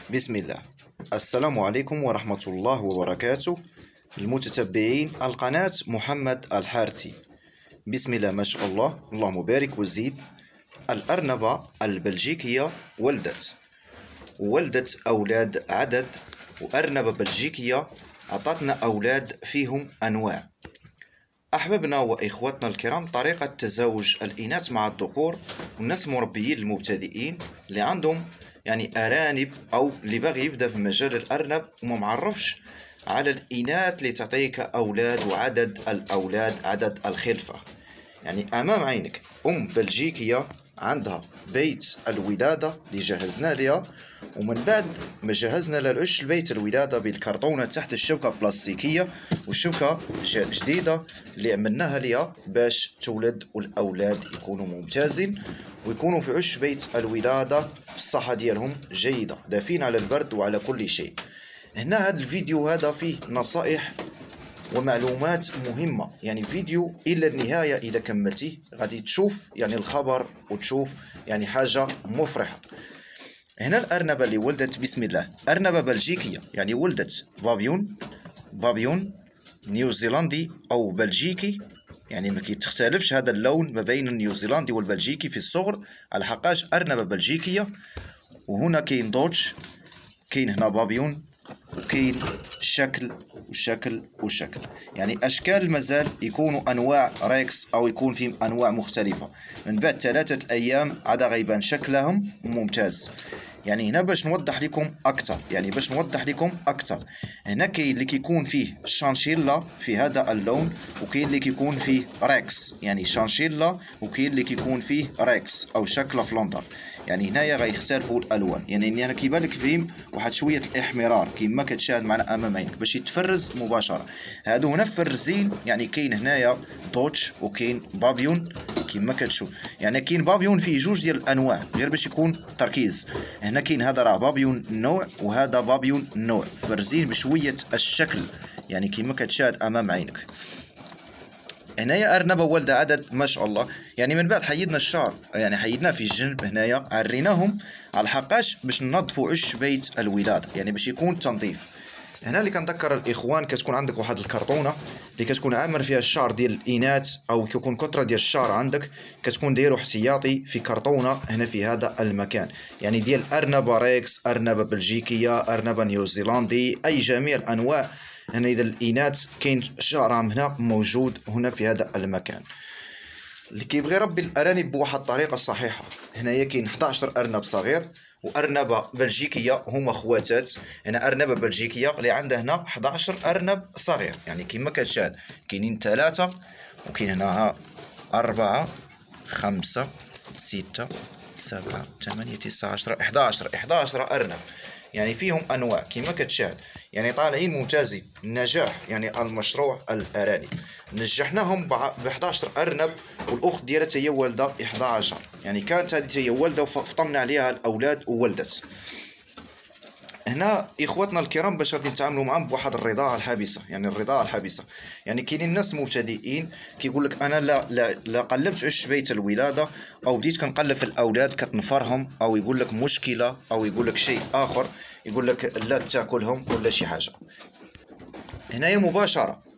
بسم الله. السلام عليكم ورحمة الله وبركاته. المتتبعين القناة محمد الحارثي. بسم الله ما شاء الله، اللهم بارك وزيد. الأرنبة البلجيكية ولدت أولاد عدد، وأرنبة بلجيكية أعطتنا أولاد فيهم أنواع. أحبابنا وإخوتنا الكرام، طريقة تزاوج الإناث مع الذكور، والناس مربيين المبتدئين اللي عندهم أرانب أو اللي باغي يبدأ في مجال الأرنب وما معرفش على الإناث اللي تعطيك أولاد وعدد الأولاد عدد الخلفة. أمام عينك بلجيكية عندها بيت الولادة اللي جهزنا لها، ومن بعد ما جهزنا للعش البيت الولادة بالكرتونة تحت الشبكة البلاستيكية، والشبكة جديدة اللي عملناها لها باش تولد والأولاد يكونوا ممتازين ويكونوا في عش بيت الولادة في الصحة ديالهم جيدة، دافين على البرد وعلى كل شيء. هنا هذا الفيديو هذا فيه نصائح ومعلومات مهمة، فيديو إلى النهاية. إذا كملتيه غادي تشوف الخبر وتشوف حاجة مفرحة. هنا الأرنبة اللي ولدت بسم الله أرنبة بلجيكية، ولدت بابيون نيوزيلندي أو بلجيكي، ما كيتختلفش هذا اللون ما بين النيوزيلندي والبلجيكي في الصغر، على حقاش أرنبة بلجيكية. وهنا كاين دوتش، كاين هنا بابيون، وكاين شكل وشكل وشكل، أشكال مازال يكونوا أنواع ريكس أو يكون فيهم أنواع مختلفة. من بعد 3 أيام عاد غيبان شكلهم ممتاز. هنا باش نوضح لكم أكثر، هنا كاين اللي كيكون فيه شانشيلا في هذا اللون، وكاين اللي كيكون فيه ريكس شانشيلا، وكاين اللي كيكون فيه ريكس أو شكل فلوندر. هنايا غيختلفوا الالوان، انا كيبان لك فيهم واحد شويه الاحمرار كيما كتشاهد معنا امام عينك باش يتفرز مباشره. هادو هنا فرزين، كاين هنايا دوتش وكاين بابيون كيما كتشوف. كاين بابيون فيه جوج ديال الانواع غير باش يكون تركيز. هنا كاين هذا راه بابيون نوع وهذا بابيون نوع، فرزين بشويه الشكل كيما كتشاهد امام عينك. هنايا أرنبة والدة عدد ما شاء الله. من بعد حيدنا الشعر، حيدناه في الجنب هنايا، عريناهم على حقاش باش ننظفوا عش بيت الولادة، باش يكون تنظيف. هنا اللي كنذكر الإخوان، كتكون عندك واحد الكرتونة اللي كتكون عامر فيها الشعر ديال الإناث، أو كيكون كثرة ديال الشعر عندك، كتكون دايرو احتياطي في كرتونة هنا في هذا المكان، ديال أرنبة ريكس، أرنبة بلجيكية، أرنبة نيوزيلندي، أي جميع الأنواع. هنا إذا الإناث كاين شعرهم هنا موجود هنا في هذا المكان. اللي كيبغي يربي الأرانب بواحد الطريقة صحيحة، هنايا كاين 11 أرنب صغير وأرنبة بلجيكية هما خواتات. هنا أرنبة بلجيكية اللي عندها هنا 11 أرنب صغير، كيما كتشاهد كاينين 3 وكاين هنا 4 5 6 7 8 9 10 11 أرنب، فيهم أنواع كيما كتشاهد، طالعين ممتازين. النجاح المشروع الأرانب نجحناهم ب 11 أرنب، والأخت ديالها هي والدة 11، كانت هذه هي والدة وفطمنا عليها الأولاد وولدت. هنا إخواتنا الكرام باش غادي نتعاملوا معهم بواحد الرضاعة الحابسة، الرضاعة الحابسة. كاينين الناس مبتدئين كيقول لك أنا لا قلبت عش بيت الولادة أو بديت كنقلب في الأولاد كتنفرهم، أو يقول لك مشكلة، أو يقول لك شيء آخر، يقول لك لا تاكلهم ولا شي حاجة. هنايا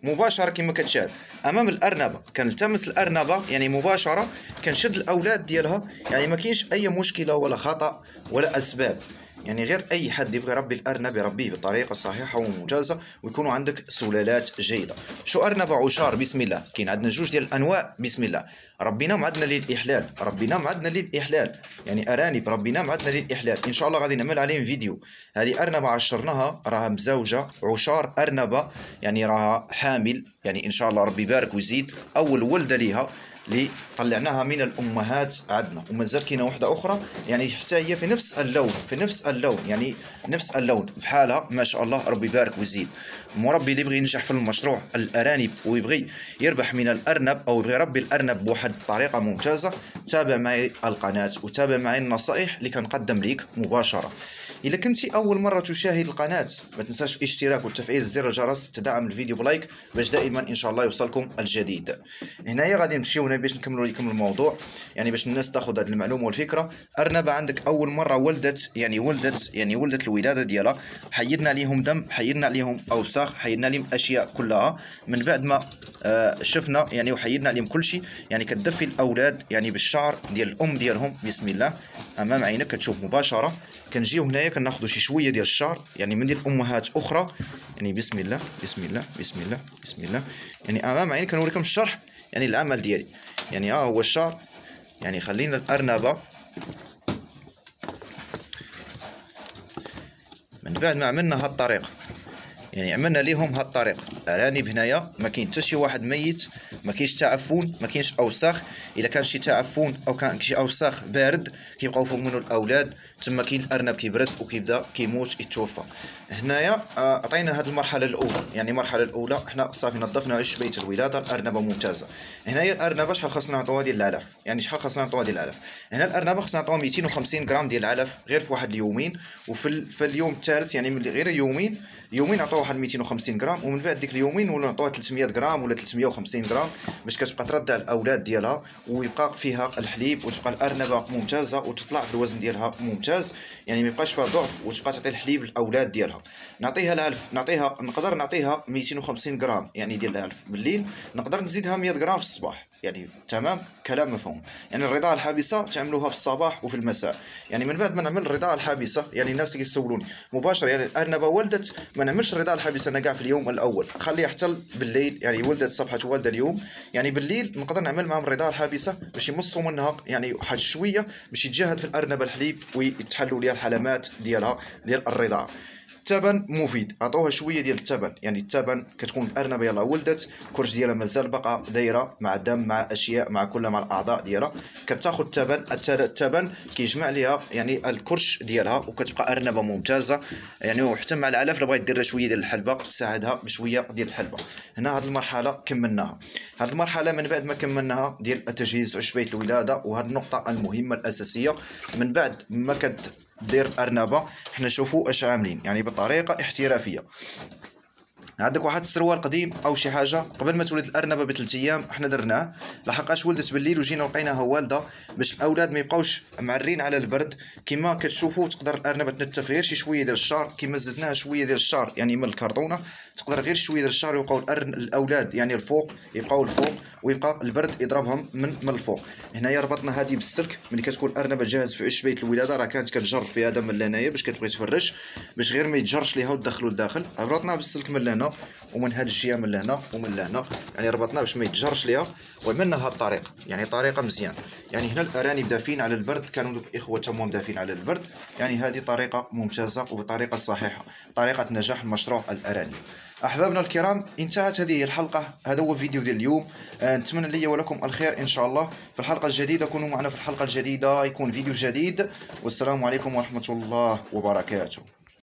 مباشرة كما كتشاهد امام الارنبه، كنلتمس الارنبه مباشره، كنشد الاولاد ديالها، ما كاينش اي مشكله ولا خطا ولا اسباب. غير اي حد يبغي يربي الارنب يربيه بطريقه صحيحه وممتازه، ويكونوا عندك سلالات جيده. شو ارنب عشار بسم الله، كاين عندنا جوج ديال الانواع بسم الله، ربيناهم عندنا للاحلال، ارانب ربيناهم عندنا للاحلال. ان شاء الله غادي نعمل عليهم فيديو. هذه ارنبه عشرناها راها مزوجه عشار ارنبه، راها حامل، ان شاء الله ربي يبارك ويزيد. اول ولده ليها اللي طلعناها من الامهات عندنا، ومازال كاينه واحده اخرى حتى هي في نفس اللون بحالها ما شاء الله ربي يبارك ويزيد. المربي اللي يبغي ينجح في المشروع الارانب ويبغي يربح من الارنب او يبغي يربي الارنب بواحد الطريقه ممتازه، تابع معي القناه وتابع معي النصائح اللي كنقدم ليك مباشره. الا كنتي اول مره تشاهد القناه ما تنساش الاشتراك وتفعيل زر الجرس، تدعم الفيديو بلايك باش دائما ان شاء الله يوصلكم الجديد. هنايا غادي نمشيو هنا باش نكملوا لكم الموضوع، يعني باش الناس تاخذ هذه المعلومه والفكره. ارنبه عندك اول مره ولدت ولدت الولاده ديالها، حيدنا عليهم دم، حيدنا عليهم اوساخ، حيدنا عليهم اشياء كلها. من بعد ما شفنا يعني وحيدنا عليهم كل شيء، يعني كتدفي الاولاد يعني بالشعر ديال الام ديالهم. بسم الله، امام عينك كتشوف مباشره. كنجيو هنايا كناخذوا شي شويه ديال الشعر يعني من ديال امهات اخرى، يعني بسم الله بسم الله بسم الله بسم الله، يعني امام عينك كنوريكم الشرح يعني العمل ديالي. يعني هو الشعر. يعني خلينا الارنبه من بعد ما عملنا هاد الطريقه، يعني عملنا ليهم هاد الطريقه. الارانب هنايا ما كاين حتى شي واحد ميت، ما كاينش تعفن، ما كاينش اوساخ. الا كان شي تعفن او كان شي اوساخ بارد كيبقاو فوق منه الاولاد، تما كاين الارنب كيبرد وكيبدا كيموت يتوفى. هنايا عطينا هاد المرحله الاولى، يعني المرحله الاولى حنا صافي نظفنا عش بيت الولاده، الارنبه ممتازه. هنايا الارنبه شحال خاصنا نعطوها ديال العلف، يعني شحال خاصنا نعطوها ديال العلف. هنا الارنبه خاصنا نعطوها 250 غرام ديال العلف غير في واحد اليومين، وفي اليوم الثالث يعني من غير يومين نعطوها واحد 250 غرام، ومن بعد ديك اليومين ولا نعطوها 300 غرام ولا 350 غرام باش كتبقى ترضع الاولاد ديالها ويبقى فيها الحليب، وتبقى الارنبه ممتازه وتطلع في الوزن ديالها ممتاز، يعني ما يبقاش فيها ضعف وتبقى تعطي الحليب للاولاد ديالها. نعطيها العلف، نقدر نعطيها 250 غرام يعني ديال العلف بالليل، نقدر نزيدها 100 غرام في الصباح. يعني تمام، كلام مفهوم. يعني الرضاعه الحابسه تعملوها في الصباح وفي المساء. يعني من بعد ما نعمل الرضاعه الحابسه، يعني الناس اللي كيسولوني مباشره، يعني الارنبه ولدت ما نعملش الرضاعه الحابسه انا كاع في اليوم الاول، خليها حتى بالليل. يعني ولدت صبحت والده اليوم، يعني بالليل نقدر نعمل معهم الرضاعه الحابسه باش يمصوا منها يعني واحد شويه باش يتجهد في الارنبه الحليب ويتحلوا ليها الحلمات ديالها ديال الرضاعه. التبن مفيد، عطوها شويه ديال التبن. يعني التبن كتكون الارنبه يلاه ولدت، الكرش ديالها مازال باقا دايره مع الدم مع اشياء مع كل مع الاعضاء ديالها، كتاخذ التبن كيجمع ليها يعني الكرش ديالها وكتبقى ارنبه ممتازه. يعني وحتى مع العلف الا بغيت دير لها شويه ديال الحلبه تساعدها بشويه ديال الحلبه. هنا هذه المرحله كملناها. هذه المرحله من بعد ما كملناها ديال التجهيز عشبيه الولاده، وهذه النقطه المهمه الاساسيه. من بعد ما دير الارنبه حنا نشوفوا اش عاملين يعني بطريقه احترافيه. عندك واحد السروال قديم او شي حاجه قبل ما تولد الارنبه ب3 ايام حنا درناه، لحقاش ولدت بالليل وجينا لقيناها والده، باش الاولاد ما يبقاوش معرين على البرد. كما كتشوفوا تقدر الارنبه تنتف غير شي شويه ديال الشعر، كما زدناها شويه ديال الشعر يعني من الكرتونه تقدر غير شويه ديال الشعر يبقاو الاولاد يعني الفوق، يبقاو الفوق ويبقى البرد يضربهم من الفوق. هنايا ربطنا هذه بالسلك. ملي كتكون الارنبه جاهز في عش بيت الولاده راه كانت كتجر في هذا من هنايا باش كتبغي تفرش باش غير ما يتجرش ليها وتدخلوا لداخل. ربطناها بالسلك من هنا ومن هاد الجهه من لهنا ومن لهنا، يعني ربطناه باش ما يتجرش ليها. وعملنا هاد الطريقه يعني طريقه مزيان. يعني هنا الارانب دافين على البرد، كانوا دوك الاخوه تمام دافين على البرد. يعني هذه طريقه ممتازه وطريقه صحيحه، طريقه نجاح مشروع الارانب. احبابنا الكرام، انتهت هذه الحلقه، هذا هو الفيديو ديال اليوم. نتمنى لي ولكم الخير ان شاء الله. في الحلقه الجديده كونوا معنا، في الحلقه الجديده يكون فيديو جديد، والسلام عليكم ورحمه الله وبركاته.